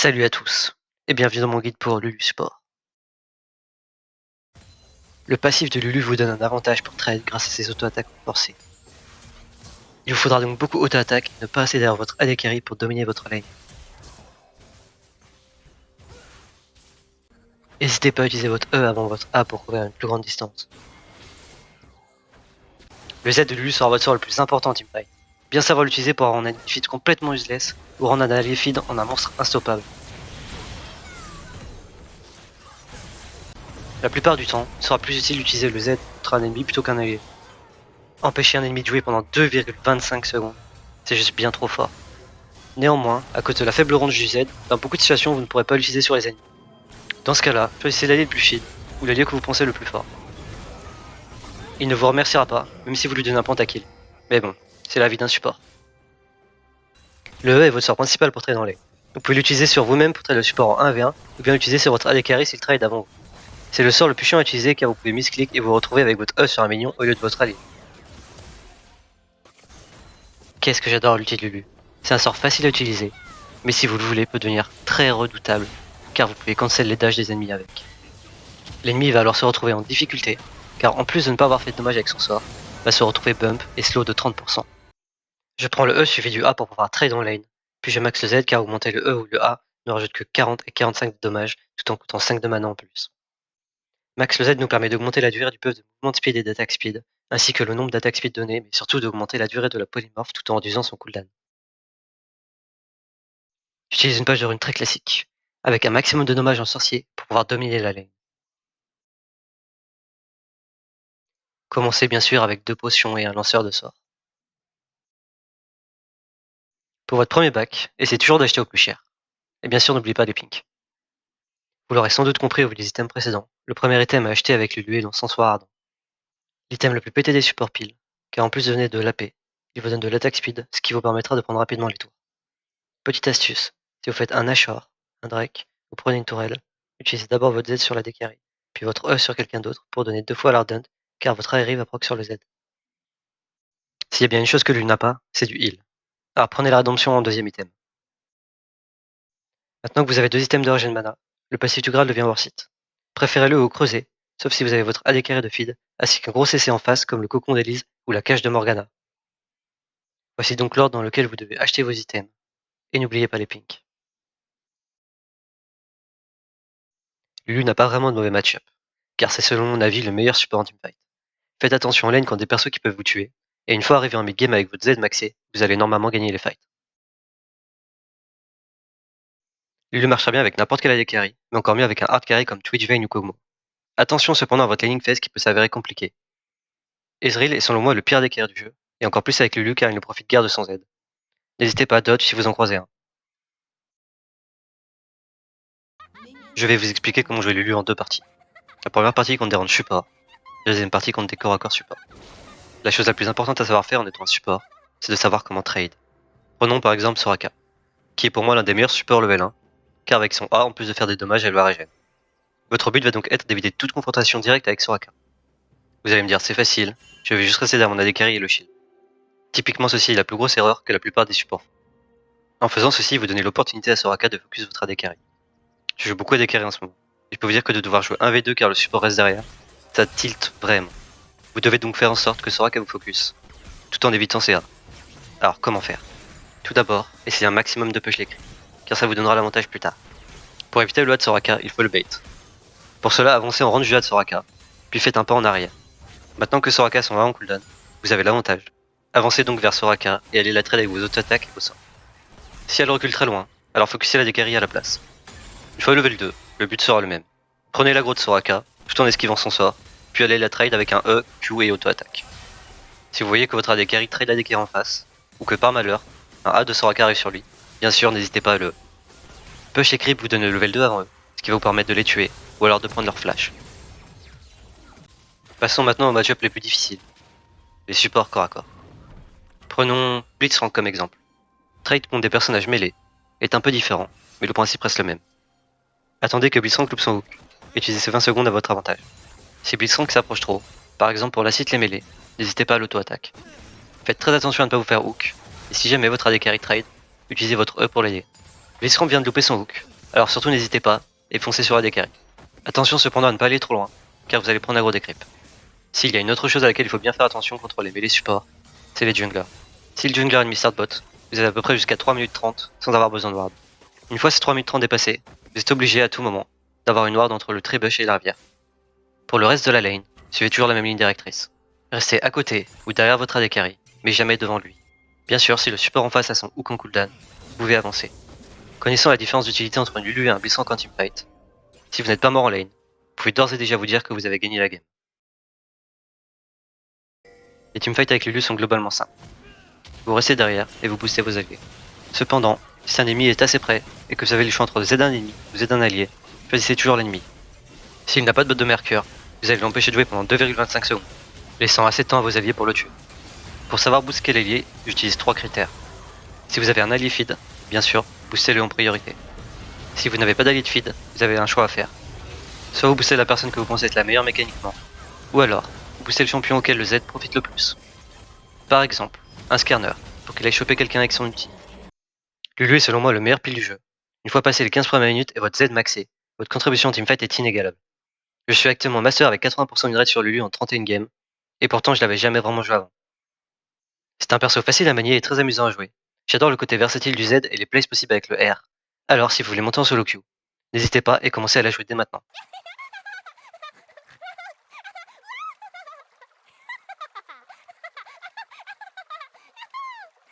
Salut à tous, et bienvenue dans mon guide pour Lulu Sport. Le passif de Lulu vous donne un avantage pour trade grâce à ses auto-attaques forcées. Il vous faudra donc beaucoup auto-attaque et ne pas assez derrière votre AD Carry pour dominer votre lane. N'hésitez pas à utiliser votre E avant votre A pour couvrir une plus grande distance. Le Z de Lulu sera votre sort le plus important en teamfight. Bien savoir l'utiliser pour rendre un enemy feed complètement useless ou rendre un allié feed en un monstre instoppable. La plupart du temps, il sera plus utile d'utiliser le Z contre un ennemi plutôt qu'un allié. Empêcher un ennemi de jouer pendant 2,25 secondes, c'est juste bien trop fort. Néanmoins, à cause de la faible range du Z, dans beaucoup de situations vous ne pourrez pas l'utiliser sur les ennemis. Dans ce cas-là, choisissez l'allié le plus feed, ou l'allié que vous pensez le plus fort. Il ne vous remerciera pas, même si vous lui donnez un pentakill. Mais bon, c'est la vie d'un support. Le E est votre sort principal pour trade en lane. Vous pouvez l'utiliser sur vous-même pour trade le support en 1v1, ou bien l'utiliser sur votre AD carry s'il trade avant vous. C'est le sort le plus chiant à utiliser car vous pouvez misclick et vous retrouver avec votre E sur un minion au lieu de votre allié. Qu'est-ce que j'adore l'ulti de Lulu. C'est un sort facile à utiliser, mais si vous le voulez peut devenir très redoutable, car vous pouvez cancel les dashs des ennemis avec. L'ennemi va alors se retrouver en difficulté, car en plus de ne pas avoir fait de dommages avec son sort, va se retrouver bump et slow de 30%. Je prends le E suivi du A pour pouvoir trade en lane, puis je max le Z car augmenter le E ou le A ne rajoute que 40 et 45 de dommages, tout en coûtant 5 de mana en plus. Max le Z nous permet d'augmenter la durée du buff de mouvement de speed et d'attaque speed, ainsi que le nombre d'attaques speed données, mais surtout d'augmenter la durée de la polymorphe tout en réduisant son cooldown. J'utilise une page de rune très classique, avec un maximum de dommages en sorcier pour pouvoir dominer la lane. Commencez bien sûr avec 2 potions et un lanceur de sorts. Pour votre premier bac, essayez toujours d'acheter au plus cher. Et bien sûr n'oubliez pas les pinks. Vous l'aurez sans doute compris au vu des items précédents, le premier item à acheter avec Lulu est l'encensoir ardent. L'item le plus pété des supports pile, car en plus de donner de l'AP, il vous donne de l'attaque speed, ce qui vous permettra de prendre rapidement les tours. Petite astuce, si vous faites un Nashor, un Drake, ou prenez une tourelle, utilisez d'abord votre Z sur la décarry, puis votre E sur quelqu'un d'autre pour donner 2 fois l'Ardent, car votre ARI va proc sur le Z. S'il y a bien une chose que Lulu n'a pas, c'est du heal. Alors prenez la rédemption en deuxième item. Maintenant que vous avez 2 items de regen mana, le passif du Graal devient worth it. Préférez-le au creuset, sauf si vous avez votre AD carry de feed, ainsi qu'un gros CC en face comme le cocon d'Elise ou la cache de Morgana. Voici donc l'ordre dans lequel vous devez acheter vos items. Et n'oubliez pas les pinks. Lulu n'a pas vraiment de mauvais match-up, car c'est selon mon avis le meilleur support en teamfight. Faites attention en lane quand des persos qui peuvent vous tuer, et une fois arrivé en mid-game avec votre Z maxé, vous allez normalement gagner les fights. Lulu marchera bien avec n'importe quel AD carry, mais encore mieux avec un hard carry comme Twitch Vayne ou Kog'Maw. Attention cependant à votre laning phase qui peut s'avérer compliqué. Ezreal est selon moi le pire AD carry du jeu, et encore plus avec Lulu car il ne profite guère de son Z. N'hésitez pas à dodge si vous en croisez un. Je vais vous expliquer comment jouer Lulu en 2 parties. La première partie contre des rangs support, la deuxième partie contre des corps à corps support. La chose la plus importante à savoir faire en étant un support, c'est de savoir comment trade. Prenons par exemple Soraka, qui est pour moi l'un des meilleurs supports level 1, car avec son A, en plus de faire des dommages, elle va régène. Votre but va donc être d'éviter toute confrontation directe avec Soraka. Vous allez me dire, c'est facile, je vais juste rester derrière mon AD carry et le shield. Typiquement ceci est la plus grosse erreur que la plupart des supports font. En faisant ceci, vous donnez l'opportunité à Soraka de focus votre AD carry. Je joue beaucoup AD carry en ce moment, et je peux vous dire que de devoir jouer 1v2 car le support reste derrière, ça tilt vraiment. Vous devez donc faire en sorte que Soraka vous focus, tout en évitant ses A. Alors comment faire? Tout d'abord, essayez un maximum de push les cris, car ça vous donnera l'avantage plus tard. Pour éviter le A de Soraka, il faut le bait. Pour cela, avancez en range du A de Soraka, puis faites un pas en arrière. Maintenant que Soraka s'en va en cooldown, vous avez l'avantage. Avancez donc vers Soraka et allez la trade avec vos auto-attaques et vos sorts. Si elle recule très loin, alors focussez la décarry à la place. Une fois level 2, le but sera le même. Prenez l'aggro de Soraka, tout en esquivant son sort, puis allez la trade avec un E, Q et auto-attaque. Si vous voyez que votre AD carry trade la décarry en face, ou que par malheur, un A de Soraka arrive sur lui, bien sûr n'hésitez pas à le E. Push et creep vous donne le level 2 avant eux, ce qui va vous permettre de les tuer, ou alors de prendre leur flash. Passons maintenant aux match-up les plus difficiles, les supports corps à corps. Prenons Blitzcrank comme exemple. Trade contre des personnages mêlés est un peu différent, mais le principe reste le même. Attendez que Blitzcrank loupe son hook, utilisez ces 20 secondes à votre avantage. Si Blitzcrank s'approche trop, par exemple pour l'acide les mêlés, n'hésitez pas à l'auto-attaque. Faites très attention à ne pas vous faire hook, et si jamais votre AD carry trade, utilisez votre E pour l'aider. Blitzcrank vient de louper son hook, Alors surtout n'hésitez pas et foncez sur AD carry. Attention cependant à ne pas aller trop loin, car vous allez prendre aggro des creeps. S'il y a une autre chose à laquelle il faut bien faire attention contre les mêlées supports, c'est les junglers. Si le jungler ennemi start bot, vous avez à peu près jusqu'à 3 minutes 30 sans avoir besoin de ward. Une fois ces 3 minutes 30 dépassées, vous êtes obligé à tout moment d'avoir une ward entre le trébuch et la rivière. Pour le reste de la lane, suivez toujours la même ligne directrice. Restez à côté ou derrière votre AD carry, mais jamais devant lui. Bien sûr, si le support en face a son hook en cooldown, vous pouvez avancer. Connaissant la différence d'utilité entre un Lulu et un Blitzcrank en teamfight, si vous n'êtes pas mort en lane, vous pouvez d'ores et déjà vous dire que vous avez gagné la game. Les teamfights avec Lulu sont globalement simples. Vous restez derrière et vous boostez vos alliés. Cependant, si un ennemi est assez près et que vous avez le choix entre Z un ennemi ou Z un allié, choisissez toujours l'ennemi. S'il n'a pas de botte de mercure, vous allez l'empêcher de jouer pendant 2,25 secondes, laissant assez de temps à vos alliés pour le tuer. Pour savoir booster l'allié, j'utilise 3 critères. Si vous avez un allié feed, bien sûr, boostez-le en priorité. Si vous n'avez pas d'allié de feed, vous avez un choix à faire. Soit vous boostez la personne que vous pensez être la meilleure mécaniquement, ou alors, vous boostez le champion auquel le Z profite le plus. Par exemple, un Skarner, pour qu'il aille choper quelqu'un avec son ulti. Lulu est selon moi le meilleur pile du jeu. Une fois passé les 15 premières minutes et votre Z maxé, votre contribution en teamfight est inégalable. Je suis actuellement master avec 80% win rate sur Lulu en 31 games, et pourtant je l'avais jamais vraiment joué avant. C'est un perso facile à manier et très amusant à jouer. J'adore le côté versatile du Z et les plays possibles avec le R. Alors si vous voulez monter en solo queue, n'hésitez pas et commencez à la jouer dès maintenant.